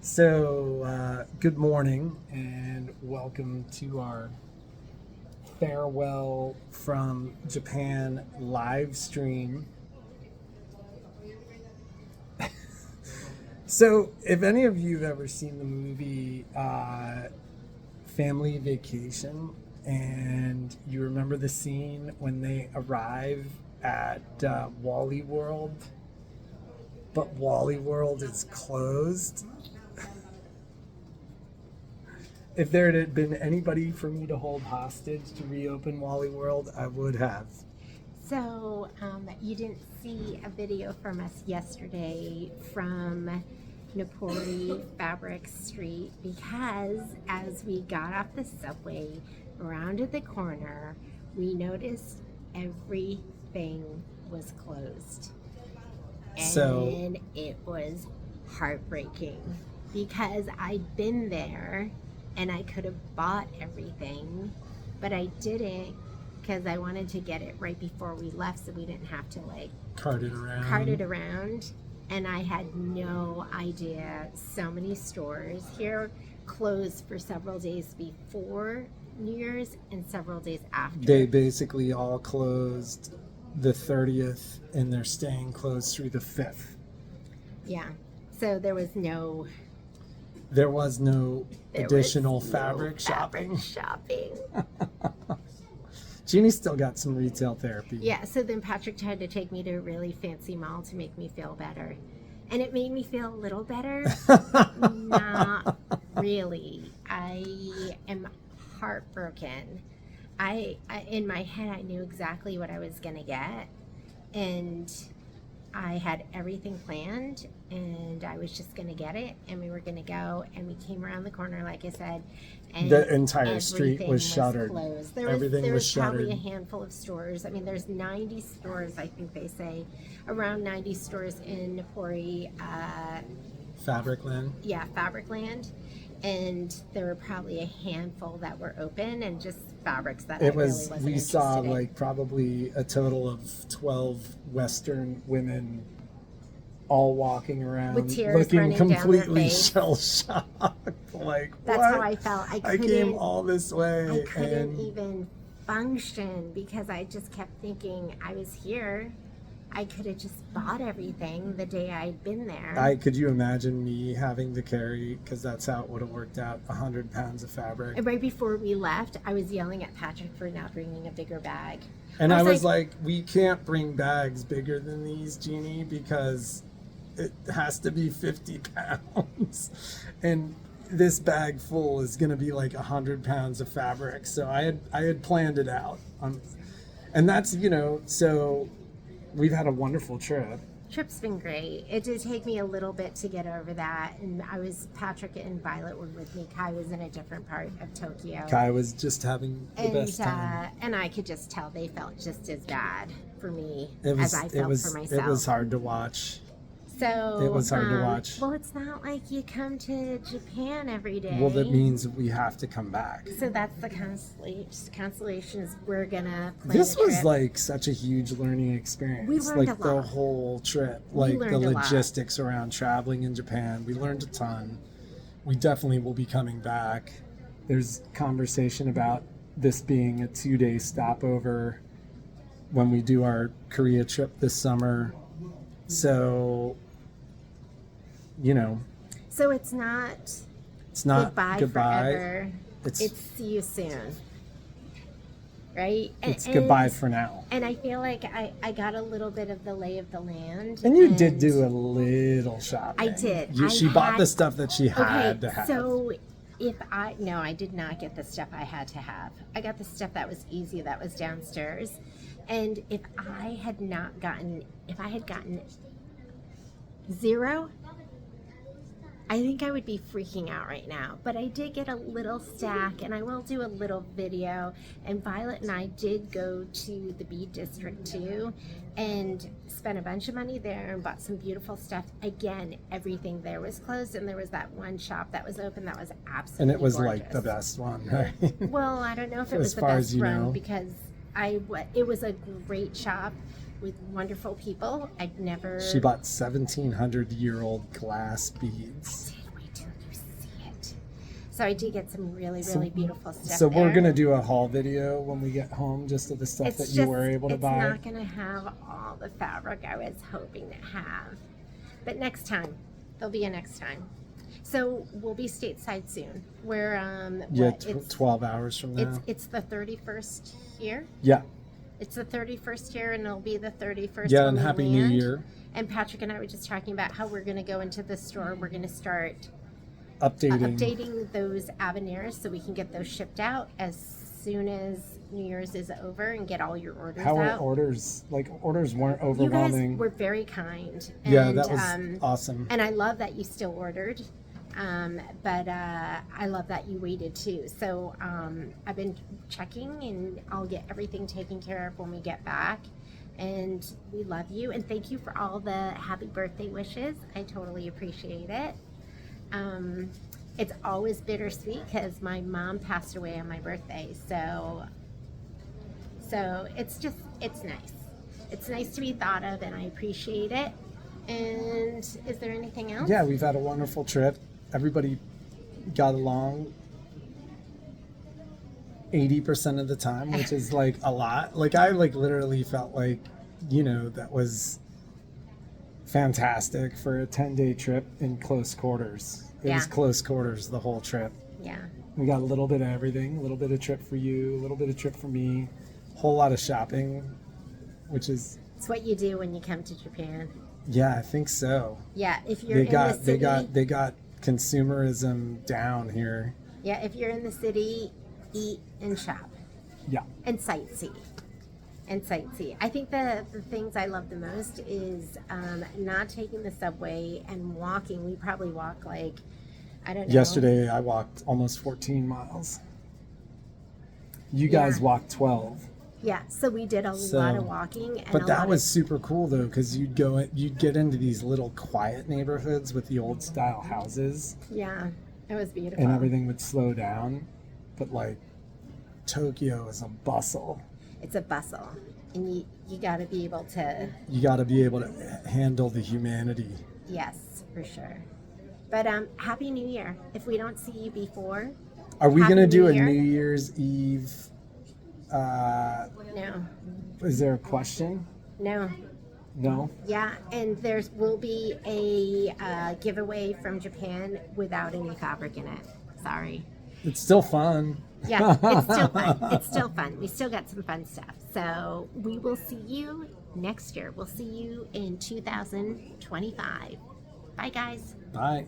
Good morning and welcome to our farewell from Japan live stream. So, if any of you have ever seen the movie Family Vacation, and you remember the scene when they arrive at Wally World, but Wally World is closed. If there had been anybody for me to hold hostage to reopen Wally World, I would have. So, you didn't see a video from us yesterday from Napoli Fabric Street because as we got off the subway, rounded the corner, we noticed everything was closed. And it was heartbreaking because I'd been there and I could have bought everything, but I didn't because I wanted to get it right before we left so we didn't have to cart it around. And I had no idea so many stores here closed for several days before New Year's and several days after. They basically all closed the 30th and they're staying closed through the 5th. Yeah. So there was no additional fabric shopping. Jeannie still got some retail therapy. Yeah, so then Patrick tried to take me to a really fancy mall to make me feel better. And it made me feel a little better. Not really. I am heartbroken. I in my head, I knew exactly what I was going to get. And I had everything planned and I was just going to get it and we were going to go, and we came around the corner, like I said, and the entire street was shuttered. Closed. Everything there was was shuttered. Probably a handful of stores. I mean, there's 90 stores, I think they say, around 90 stores in Napoli. Fabricland. Yeah, Fabricland. And there were probably a handful that were open and just fabrics that We saw probably a total of 12 Western women all walking around with tears looking completely shell shocked. That's what? how I felt. I came all this way. I couldn't even function because I just kept thinking I was here. I could have just bought everything the day I'd been there. Could you imagine me having to carry, because that's how it would have worked out, 100 pounds of fabric? And right before we left, I was yelling at Patrick for not bringing a bigger bag. And I was like, we can't bring bags bigger than these, Jeannie, because it has to be 50 pounds. And this bag full is going to be like 100 pounds of fabric. So I had planned it out. And that's, so we've had a wonderful trip. Trip's been great. It did take me a little bit to get over that. And Patrick and Violet were with me. Kai was in a different part of Tokyo. Kai was just having the best time. And I could just tell they felt just as bad for me as I felt for myself. It was hard to watch. So it was hard to watch. Well, it's not like you come to Japan every day. Well, that means we have to come back. So that's the consolation is we're gonna plan This was trip. like such a huge learning experience. We learned a lot. The whole trip, like the logistics around traveling in Japan. We learned a ton. We definitely will be coming back. There's conversation about this being a 2-day stopover when we do our Korea trip this summer. So, So it's not goodbye. Forever. It's see you soon. Right? It's goodbye for now. And I feel like I got a little bit of the lay of the land. And you did do a little shopping. I did. She bought the stuff that she had to have. So I did not get the stuff I had to have. I got the stuff that was easy, that was downstairs. And if I had gotten 0, I think I would be freaking out right now. But I did get a little stack, and I will do a little video. And Violet and I did go to the bead district too and spent a bunch of money there and bought some beautiful stuff. Again, everything there was closed, and there was that one shop that was open that was absolutely And it was gorgeous. like the best one, right? Well, I don't know if it was the best run because it was a great shop with wonderful people. She bought 1,700-year-old glass beads. I did way too So I did get some really beautiful stuff. So we're there. gonna do a haul video when we get home, just of the stuff that you were able to buy. It's not gonna have all the fabric I was hoping to have, but next time there'll be a next time. So we'll be stateside soon. We're 12 hours from now. It's the 31st here. Yeah. It's the 31st here, and it'll be the 31st. Yeah, when and we Happy land. New Year. And Patrick and I were just talking about how we're going to go into the store. We're going to start updating those Avenires so we can get those shipped out as soon as New Year's is over and get all your orders How out. were orders? Like, orders weren't overwhelming. You guys were very kind. Yeah, that was awesome. And I love that you still ordered. But I love that you waited too. So I've been checking, and I'll get everything taken care of when we get back. And we love you, and thank you for all the happy birthday wishes. I totally appreciate it. It's always bittersweet because my mom passed away on my birthday. So it's nice. It's nice to be thought of, and I appreciate it. And is there anything else? Yeah, we've had a wonderful trip. Everybody got along 80% of the time, which is like a lot. Like, I literally felt like, that was fantastic for a 10-day trip in close quarters. It was close quarters the whole trip. Yeah. We got a little bit of everything, a little bit of trip for you, a little bit of trip for me, whole lot of shopping, which is... It's what you do when you come to Japan. Yeah, I think so. Yeah, if you're in the city... They got consumerism down here. Yeah, if you're in the city, eat and shop. Yeah. And sightsee. I think the things I love the most is not taking the subway and walking. We probably walk like, I don't know. Yesterday I walked almost 14 miles. You guys walked 12. Yeah, so we did a lot of walking. But that was super cool though, because you'd get into these little quiet neighborhoods with the old style houses. Yeah, it was beautiful. And everything would slow down. But like, Tokyo is a bustle. It's a bustle. And you got to be able to... You got to be able to handle the humanity. Yes, for sure. But Happy New Year. If we don't see you before... Are we going to do a New Year's Eve... No. Is there a question? No. No? Yeah, and will be a giveaway from Japan without any fabric in it. Sorry. It's still fun. Yeah, it's still fun. It's still fun. We still got some fun stuff. So we will see you next year. We'll see you in 2025. Bye, guys. Bye.